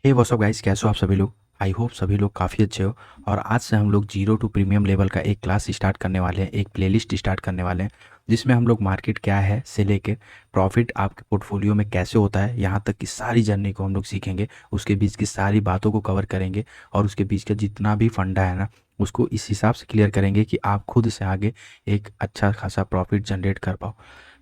हे WhatsApp guys, कैसे हो आप सभी लोग। आई होप सभी लोग काफ़ी अच्छे हो। और आज से हम लोग जीरो टू प्रीमियम लेवल का एक क्लास स्टार्ट करने वाले हैं, एक प्लेलिस्ट स्टार्ट करने वाले हैं जिसमें हम लोग मार्केट क्या है से लेके प्रॉफिट आपके पोर्टफोलियो में कैसे होता है यहाँ तक की सारी जर्नी को हम लोग सीखेंगे। उसके बीच की सारी बातों को कवर करेंगे और उसके बीच का जितना भी फंडा है ना उसको इस हिसाब से क्लियर करेंगे कि आप खुद से आगे एक अच्छा खासा प्रॉफिट जनरेट कर पाओ।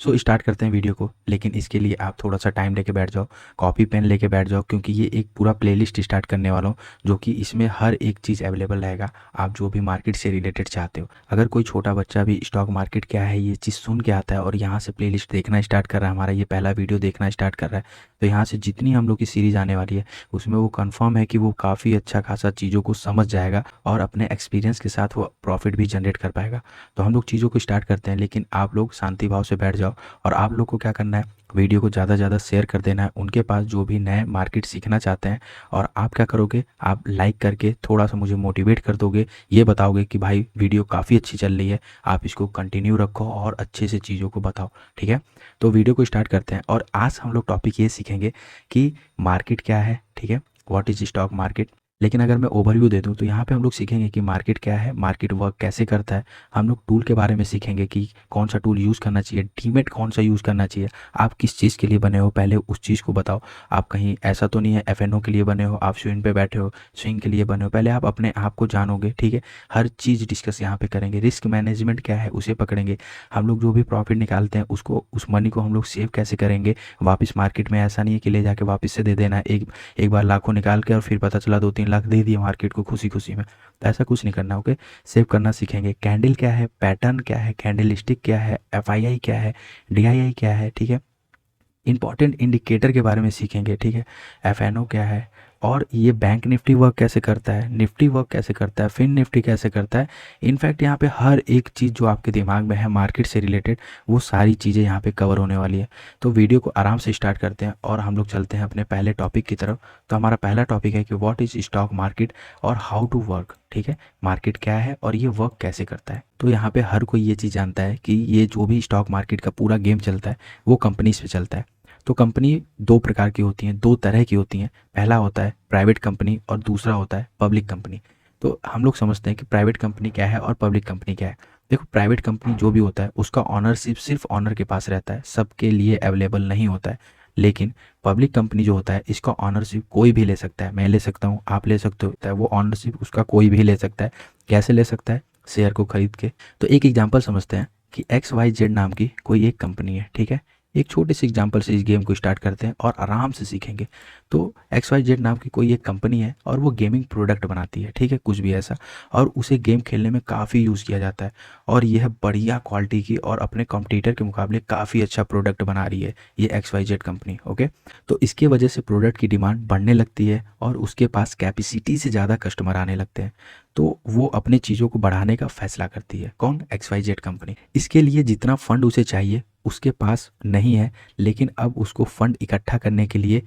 सो स्टार्ट करते हैं वीडियो को, लेकिन इसके लिए आप थोड़ा सा टाइम लेके बैठ जाओ, कॉपी पेन लेके बैठ जाओ, क्योंकि ये एक पूरा प्लेलिस्ट स्टार्ट करने वाला हूँ जो कि इसमें हर एक चीज़ अवेलेबल रहेगा। आप जो भी मार्केट से रिलेटेड चाहते हो, अगर कोई छोटा बच्चा भी स्टॉक मार्केट क्या है ये चीज़ सुन के आता है और यहाँ से प्लेलिस्ट देखना स्टार्ट कर रहा है, हमारा ये पहला वीडियो देखना स्टार्ट कर रहा है, तो यहाँ से जितनी हम लोग की सीरीज़ आने वाली है उसमें वो कन्फर्म है कि वो काफ़ी अच्छा खासा चीज़ों को समझ जाएगा और अपने एक्सपीरियंस के साथ वो प्रॉफिट भी जनरेट कर पाएगा। तो हम लोग चीज़ों को स्टार्ट करते हैं, लेकिन आप लोग शांति भाव से बैठ जाओ और आप लोग को क्या करना है, वीडियो को ज़्यादा से ज़्यादा शेयर कर देना है उनके पास जो भी नए मार्केट सीखना चाहते हैं। और आप क्या करोगे, आप लाइक करके थोड़ा सा मुझे मोटिवेट कर दोगे, ये बताओगे कि भाई वीडियो काफ़ी अच्छी चल रही है, आप इसको कंटिन्यू रखो और अच्छे से चीज़ों को बताओ। ठीक है, तो वीडियो को स्टार्ट करते हैं। और आज हम लोग टॉपिक ये सीखेंगे कि मार्केट क्या है। ठीक है, व्हाट इज़ स्टॉक मार्केट। लेकिन अगर मैं ओवरव्यू दे दूं तो यहाँ पे हम लोग सीखेंगे कि मार्केट क्या है, मार्केट वर्क कैसे करता है। हम लोग टूल के बारे में सीखेंगे कि कौन सा टूल यूज़ करना चाहिए, डीमेट कौन सा यूज़ करना चाहिए, आप किस चीज़ के लिए बने हो पहले उस चीज़ को बताओ। आप कहीं ऐसा तो नहीं है एफएनओ के लिए बने हो, आप स्विंग पे बैठे हो, स्विंग के लिए बने हो, पहले आप अपने आप को जानोगे। ठीक है, हर चीज़ डिस्कस यहाँ पे करेंगे। रिस्क मैनेजमेंट क्या है उसे पकड़ेंगे। हम लोग जो भी प्रॉफिट निकालते हैं उसको, उस मनी को हम लोग सेव कैसे करेंगे वापस मार्केट में। ऐसा नहीं है कि ले जाके वापस से दे देना है, एक बार लाखों निकाल के और फिर पता चला 2-3 लाख दे दिए मार्केट को खुशी खुशी में, तो ऐसा कुछ नहीं करना। ओके, सेव करना सीखेंगे। कैंडल क्या है, पैटर्न क्या है, कैंडल स्टिक क्या है, एफआईआई क्या है, डीआईआई क्या है। ठीक है, इंपॉर्टेंट इंडिकेटर के बारे में सीखेंगे। ठीक है, एफएनओ क्या है, और ये बैंक निफ्टी वर्क कैसे करता है, निफ्टी वर्क कैसे करता है, फिन निफ्टी कैसे करता है। इनफैक्ट यहाँ पे हर एक चीज़ जो आपके दिमाग में है मार्केट से रिलेटेड वो सारी चीज़ें यहाँ पे कवर होने वाली है। तो वीडियो को आराम से स्टार्ट करते हैं और हम लोग चलते हैं अपने पहले टॉपिक की तरफ। तो हमारा पहला टॉपिक है कि व्हाट इज़ स्टॉक मार्केट और हाउ टू वर्क। ठीक है, मार्केट क्या है और ये वर्क कैसे करता है। तो यहाँ पे हर कोई ये चीज़ जानता है कि ये जो भी स्टॉक मार्केट का पूरा गेम चलता है वो कंपनीज पे चलता है। तो कंपनी दो प्रकार की होती हैं, दो तरह की होती हैं। पहला होता है प्राइवेट कंपनी और दूसरा होता है पब्लिक कंपनी। तो हम लोग समझते हैं कि प्राइवेट कंपनी क्या है और पब्लिक कंपनी क्या है। देखो, प्राइवेट कंपनी जो भी होता है उसका ऑनरशिप सिर्फ ऑनर के पास रहता है, सबके लिए अवेलेबल नहीं होता है। लेकिन पब्लिक कंपनी जो होता है इसका ऑनरशिप कोई भी ले सकता है, मैं ले सकता हूँ, आप ले सकते हो, वो ऑनरशिप उसका कोई भी ले सकता है। कैसे ले सकता है, शेयर को खरीद के। तो एक एग्जाम्पल समझते हैं कि XYZ नाम की कोई एक कंपनी है। ठीक है, एक छोटे से एग्जांपल से इस गेम को स्टार्ट करते हैं और आराम से सीखेंगे। तो XYZ नाम की कोई एक कंपनी है और वो गेमिंग प्रोडक्ट बनाती है। ठीक है, कुछ भी ऐसा, और उसे गेम खेलने में काफ़ी यूज़ किया जाता है और यह बढ़िया क्वालिटी की और अपने कॉम्पिटिटर के मुकाबले काफ़ी अच्छा प्रोडक्ट बना रही है ये XYZ कंपनी। ओके, तो इसके वजह से प्रोडक्ट की डिमांड बढ़ने लगती है और उसके पास कैपेसिटी से ज़्यादा कस्टमर आने लगते हैं। तो वो अपने चीज़ों को बढ़ाने का फैसला करती है। कौन, XYZ कंपनी। इसके लिए जितना फंड उसे चाहिए उसके पास नहीं है, लेकिन अब उसको फंड इकट्ठा करने के लिए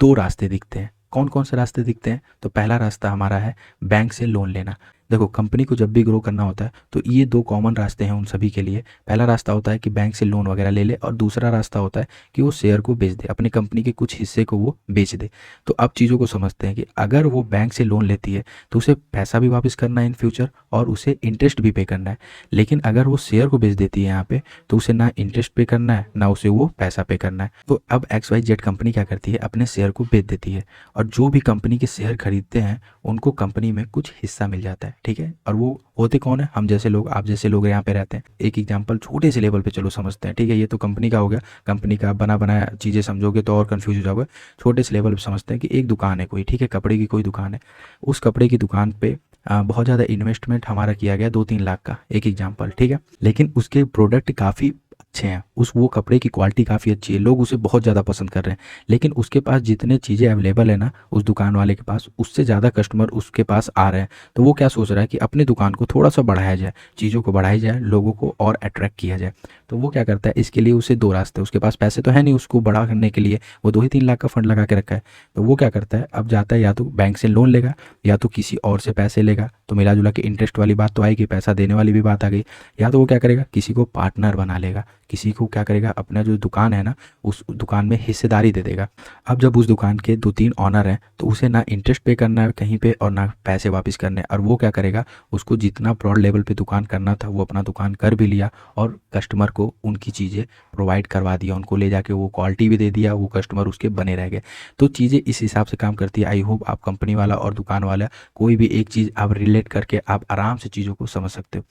दो रास्ते दिखते हैं। कौन कौन से रास्ते दिखते हैं, तो पहला रास्ता हमारा है बैंक से लोन लेना। देखो, कंपनी को जब भी ग्रो करना होता है तो ये दो कॉमन रास्ते हैं उन सभी के लिए। पहला रास्ता होता है कि बैंक से लोन वगैरह ले ले और दूसरा रास्ता होता है कि वो शेयर को बेच दे, अपनी कंपनी के कुछ हिस्से को वो बेच दे। तो अब चीज़ों को समझते हैं कि अगर वो बैंक से लोन लेती है तो उसे पैसा भी वापस करना है इन फ्यूचर और उसे इंटरेस्ट भी पे करना है। लेकिन अगर वो शेयर को बेच देती है यहाँ पे तो उसे ना इंटरेस्ट पे करना है ना उसे वो पैसा पे करना है। तो अब XYZ कंपनी क्या करती है, अपने शेयर को बेच देती है और जो भी कंपनी के शेयर खरीदते हैं उनको कंपनी में कुछ हिस्सा मिल जाता है। ठीक है, और वो होते कौन है, हम जैसे लोग, आप जैसे लोग यहाँ पे रहते हैं। एक एग्जांपल छोटे से लेवल पे चलो समझते हैं। ठीक है, ये तो कंपनी का हो गया, कंपनी का बना बनाया चीज़ें समझोगे तो और कंफ्यूज हो जाओगे। छोटे से लेवल पे समझते हैं कि एक दुकान है कोई, ठीक है, कपड़े की कोई दुकान है। उस कपड़े की दुकान पे बहुत ज़्यादा इन्वेस्टमेंट हमारा किया गया 2-3 लाख का, एक एग्जाम्पल। ठीक है, लेकिन उसके प्रोडक्ट काफ़ी अच्छे हैं, उस वो कपड़े की क्वालिटी काफ़ी अच्छी है, लोग उसे बहुत ज़्यादा पसंद कर रहे हैं। लेकिन उसके पास जितने चीज़ें अवेलेबल है ना उस दुकान वाले के पास, उससे ज़्यादा कस्टमर उसके पास आ रहे हैं। तो वो क्या सोच रहा है कि अपनी दुकान को थोड़ा सा बढ़ाया जाए, चीज़ों को बढ़ाई जाए, लोगों को और अट्रैक्ट किया जाए। तो वो क्या करता है, इसके लिए उसे दो रास्ते, उसके पास पैसे तो है नहीं उसको बड़ा करने के लिए, वो 2 ही 3 लाख का फंड लगा के रखा है। तो वो क्या करता है, अब जाता है या तो बैंक से लोन लेगा या तो किसी और से पैसे लेगा। तो मिला जुला के इंटरेस्ट वाली बात तो आएगी, पैसा देने वाली भी बात आ गई। या तो वो क्या करेगा, किसी को पार्टनर बना लेगा। किसी को क्या करेगा, अपना जो दुकान है ना उस दुकान में हिस्सेदारी दे देगा। अब जब उस दुकान के 2-3 ऑनर हैं तो उसे ना इंटरेस्ट पे करना है कहीं पे और ना पैसे वापस करने हैं, और वो क्या करेगा, उसको जितना ब्रॉड लेवल पे दुकान करना था वो अपना दुकान कर भी लिया और कस्टमर को उनकी चीज़ें प्रोवाइड करवा दिया, उनको ले जाके वो क्वालिटी भी दे दिया, वो कस्टमर उसके बने रह गए। तो चीज़ें इस हिसाब से काम करती है। आई होप आप कंपनी वाला और दुकान वाला कोई भी एक चीज़ आप रिलेट करके आप आराम से चीज़ों को समझ सकते हो।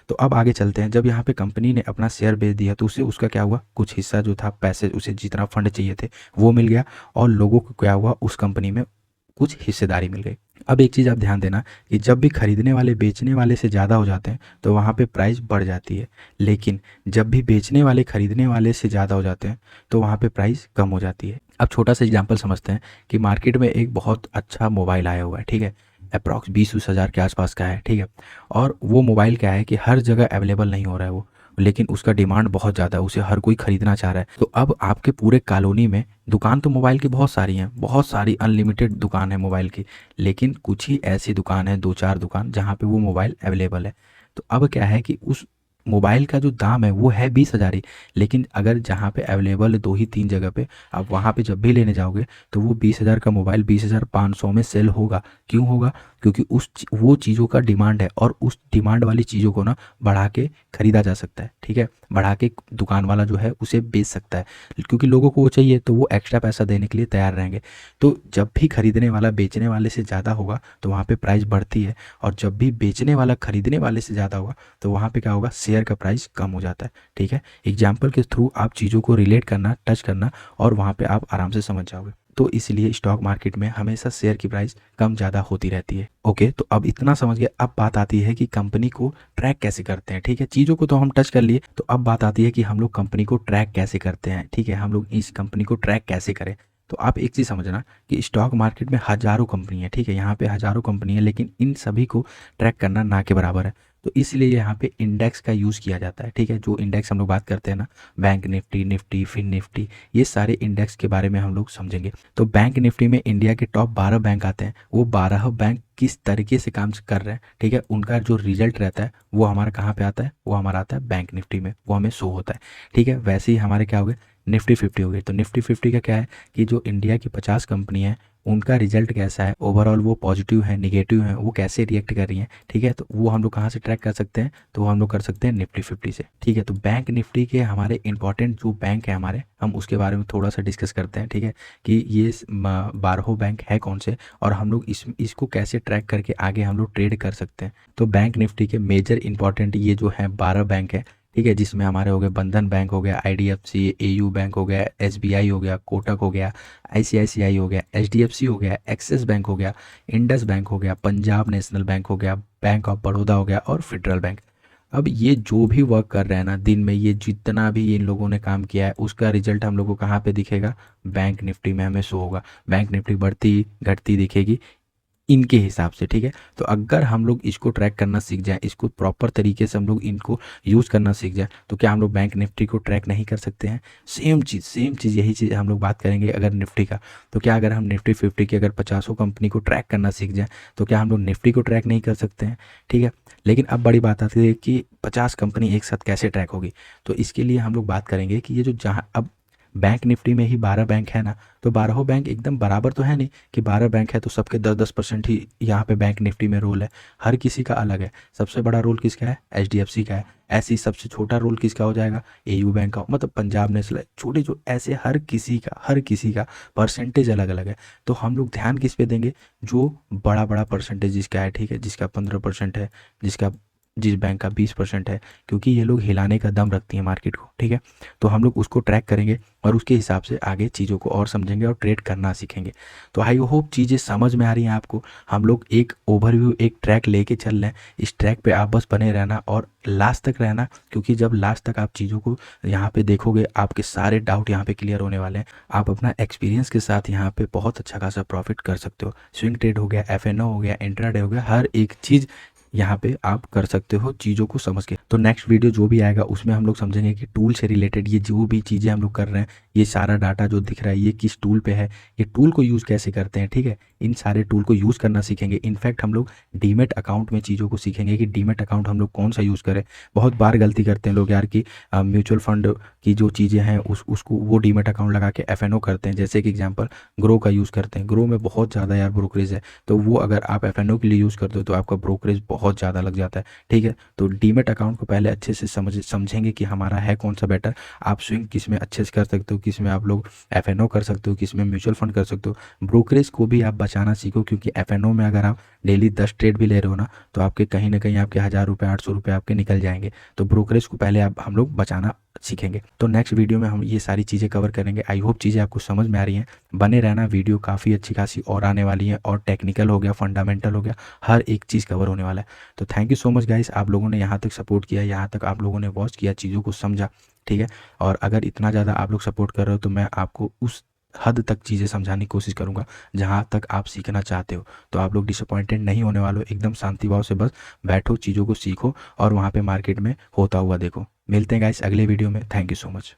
तो अब आगे चलते हैं। जब यहाँ पे कंपनी ने अपना शेयर बेच दिया तो उससे उसका क्या हुआ, कुछ हिस्सा जो था पैसे, उसे जितना फंड चाहिए थे वो मिल गया, और लोगों को क्या हुआ, उस कंपनी में कुछ हिस्सेदारी मिल गई। अब एक चीज़ आप ध्यान देना कि जब भी खरीदने वाले बेचने वाले से ज़्यादा हो जाते हैं तो वहाँ पे प्राइस बढ़ जाती है, लेकिन जब भी बेचने वाले खरीदने वाले से ज़्यादा हो जाते हैं तो वहाँ पे प्राइस कम हो जाती है। अब छोटा सा एग्जांपल समझते हैं कि मार्केट में एक बहुत अच्छा मोबाइल आया हुआ है, ठीक है, अप्रॉक्स 20-20 हज़ार के आसपास का है, ठीक है, और वो मोबाइल क्या है कि हर जगह अवेलेबल नहीं हो रहा है वो, लेकिन उसका डिमांड बहुत ज़्यादा है, उसे हर कोई खरीदना चाह रहा है। तो अब आपके पूरे कॉलोनी में दुकान तो मोबाइल की बहुत सारी हैं, बहुत सारी अनलिमिटेड दुकान है मोबाइल की, लेकिन कुछ ही ऐसी दुकान है, 2-4 दुकान जहाँ पे वो मोबाइल अवेलेबल है। तो अब क्या है कि उस मोबाइल का जो दाम है वो है 20,000 ही, लेकिन अगर जहाँ पे अवेलेबल है 2 ही 3 जगह पे, आप वहाँ पे जब भी लेने जाओगे तो वो 20,000 का मोबाइल 20,500 में सेल होगा। क्यों होगा? क्योंकि वो चीज़ों का डिमांड है, और उस डिमांड वाली चीज़ों को ना बढ़ा के खरीदा जा सकता है, ठीक है, बढ़ा के दुकान वाला जो है उसे बेच सकता है, क्योंकि लोगों को वो चाहिए तो वो एक्स्ट्रा पैसा देने के लिए तैयार रहेंगे। तो जब भी खरीदने वाला बेचने वाले से ज़्यादा होगा तो वहाँ पे प्राइस बढ़ती है, और जब भी बेचने वाला खरीदने वाले से ज़्यादा होगा तो वहाँ पे क्या होगा, शेयर का प्राइस कम हो जाता है, ठीक है। एग्जाम्पल के थ्रू आप चीज़ों को रिलेट करना, टच करना, और वहाँ पे आप आराम से समझ जाओगे। तो इसलिए स्टॉक मार्केट में हमेशा शेयर की प्राइस कम ज़्यादा होती रहती है। ओके, तो अब इतना समझ गए। अब बात आती है कि कंपनी को ट्रैक कैसे करते हैं, ठीक है, चीज़ों को तो हम टच कर लिए, तो अब बात आती है कि हम लोग कंपनी को ट्रैक कैसे करते हैं, ठीक है, हम लोग इस कंपनी को ट्रैक कैसे करें। तो आप एक चीज़ समझना कि स्टॉक मार्केट में हज़ारों कंपनी है, ठीक है, यहाँ पे हज़ारों कंपनी है, लेकिन इन सभी को ट्रैक करना ना के बराबर है। तो इसलिए यहाँ पे इंडेक्स का यूज़ किया जाता है, ठीक है, जो इंडेक्स हम लोग बात करते हैं ना, bank nifty, nifty, fin nifty, ये सारे इंडेक्स के बारे में हम लोग समझेंगे। तो बैंक निफ्टी में इंडिया के टॉप 12 बैंक आते हैं, वो 12 बैंक किस तरीके से काम कर रहे हैं, ठीक है, उनका जो रिजल्ट रहता है वो हमारा कहाँ पे आता है, वो हमारा आता है बैंक निफ्टी में, वो हमें शो होता है, ठीक है। वैसे ही हमारे क्या हो गए, निफ्टी 50 हो गई। तो निफ्टी 50 का क्या है कि जो इंडिया की 50 कंपनी है उनका रिजल्ट कैसा है, ओवरऑल वो पॉजिटिव है, निगेटिव है, वो कैसे रिएक्ट कर रही हैं, ठीक है, तो वो हम लोग कहाँ से ट्रैक कर सकते हैं, तो वो हम लोग कर सकते हैं निफ्टी 50 से, ठीक है। तो बैंक निफ्टी के हमारे इंपॉर्टेंट जो बैंक है हमारे, हम उसके बारे में थोड़ा सा डिस्कस करते हैं, ठीक है, कि ये 12 बैंक है कौन से, और हम लोग इसको कैसे ट्रैक करके आगे हम लोग ट्रेड कर सकते हैं। तो बैंक निफ्टी के मेजर इंपॉर्टेंट ये जो है 12 बैंक है, ठीक है, जिसमें हमारे हो गए बंधन बैंक हो गया, आईडीएफसी, एयू बैंक हो गया, एसबीआई हो गया, कोटक हो गया, आईसीआईसीआई हो गया, एचडीएफसी हो गया, एक्सिस बैंक हो गया, इंडस बैंक हो गया, पंजाब नेशनल बैंक हो गया, बैंक ऑफ बड़ौदा हो गया, और फेडरल बैंक। अब ये जो भी वर्क कर रहे हैं ना दिन में, ये जितना भी इन लोगों ने काम किया है उसका रिजल्ट हम लोग को कहाँ पे दिखेगा, बैंक निफ्टी में हमें शो होगा। बैंक निफ्टी बढ़ती घटती दिखेगी इनके हिसाब से, ठीक है। तो अगर हम लोग इसको ट्रैक करना सीख जाए, इसको प्रॉपर तरीके से हम लोग इनको यूज़ करना सीख जाए, तो क्या हम लोग बैंक निफ्टी को ट्रैक नहीं कर सकते हैं? सेम चीज़ यही चीज़ हम लोग बात करेंगे अगर निफ्टी का। तो क्या अगर हम निफ्टी 50 की अगर 50 कंपनी को ट्रैक करना सीख जाए तो क्या हम लोग निफ्टी को ट्रैक नहीं कर सकते हैं? ठीक है। लेकिन अब बड़ी बात आती है कि 50 कंपनी एक साथ कैसे ट्रैक होगी। तो इसके लिए हम लोग बात करेंगे कि ये जो जहाँ अब बैंक निफ्टी में ही 12 बैंक है ना, तो 12 बैंक एकदम बराबर तो है नहीं कि 12 बैंक है तो सबके 10-10% ही यहाँ पे बैंक निफ्टी में रोल है। हर किसी का अलग है। सबसे बड़ा रोल किसका है? एचडीएफसी का है। ऐसे ही सबसे छोटा रोल किसका हो जाएगा? एयू बैंक का, मतलब पंजाब नेशनल, छोटे जो ऐसे हर किसी का परसेंटेज अलग अलग है। तो हम लोग ध्यान किस पे देंगे? जो बड़ा बड़ा परसेंटेज जिसका है, ठीक है, जिसका 15% है, जिस बैंक का 20% है, क्योंकि ये लोग हिलाने का दम रखती हैं मार्केट को, ठीक है। तो हम लोग उसको ट्रैक करेंगे और उसके हिसाब से आगे चीज़ों को और समझेंगे और ट्रेड करना सीखेंगे। तो आई होप चीज़ें समझ में आ रही हैं आपको। हम लोग एक ओवरव्यू, एक ट्रैक लेके चल रहे हैं। इस ट्रैक पे आप बस बने रहना और लास्ट तक रहना, क्योंकि जब लास्ट तक आप चीज़ों को यहाँ पे देखोगे आपके सारे डाउट यहाँ पे क्लियर होने वाले हैं। आप अपना एक्सपीरियंस के साथ यहाँ पे बहुत अच्छा खासा प्रॉफिट कर सकते हो। स्विंग ट्रेड हो गया, एफएनओ हो गया, इंट्राडे हो गया, हर एक चीज़ यहाँ पे आप कर सकते हो चीज़ों को समझ के। तो नेक्स्ट वीडियो जो भी आएगा उसमें हम लोग समझेंगे कि टूल से रिलेटेड ये जो भी चीज़ें हम लोग कर रहे हैं, ये सारा डाटा जो दिख रहा है ये किस टूल पे है, ये टूल को यूज़ कैसे करते हैं, ठीक है। इन सारे टूल को यूज़ करना सीखेंगे। इनफैक्ट हम लोग डीमेट अकाउंट में चीज़ों को सीखेंगे कि डीमेट अकाउंट हम लोग कौन सा यूज़ करें। बहुत बार गलती करते हैं लोग यार कि म्यूचुअल फंड की जो चीज़ें हैं उसको वो डीमेट अकाउंट लगा के एफएनओ करते हैं। जैसे कि एग्जांपल ग्रो का यूज़ करते हैं, ग्रो में बहुत ज़्यादा यार ब्रोकरेज है, तो वो अगर आप एफएनओ के लिए यूज़ करते हो तो आपका ब्रोकरेज बहुत ज़्यादा लग जाता है, ठीक है। तो डीमेट अकाउंट को पहले अच्छे से समझेंगे कि हमारा है कौन सा बेटर। आप स्विंग किस में अच्छे से कर सकते हो, किस में आप लोग एफएनओ कर सकते हो, किस में म्यूचुअल फंड कर सकते हो। ब्रोकरेज को भी आप बचाना सीखो, क्योंकि एफएनओ में अगर आप डेली 10 ट्रेड भी ले रहे हो ना, तो आपके कहीं ना कहीं आपके 1000 रुपये 800 रुपये आपके निकल जाएंगे। तो ब्रोकरेज को पहले आप हम लोग बचाना सीखेंगे। तो नेक्स्ट वीडियो में हम ये सारी चीज़ें कवर करेंगे। आई होप चीज़ें आपको समझ में आ रही हैं। बने रहना, वीडियो काफ़ी अच्छी खासी और आने वाली है, और टेक्निकल हो गया, फंडामेंटल हो गया, हर एक चीज़ कवर होने वाला है। तो thank you so much guys, आप लोगों ने यहाँ तक सपोर्ट किया, यहाँ तक आप लोगों ने वॉच किया, चीज़ों को समझा, ठीक है। और अगर इतना ज़्यादा आप लोग सपोर्ट कर रहे हो तो मैं आपको उस हद तक चीज़ें समझाने की कोशिश करूँगा जहाँ तक आप सीखना चाहते हो। तो आप लोग डिसअपॉइंटेड नहीं होने वाले हो, एकदम शांति भाव से बस बैठो, चीज़ों को सीखो और वहाँ पे मार्केट में होता हुआ देखो। मिलते हैं गाइस अगले वीडियो में। Thank you so much.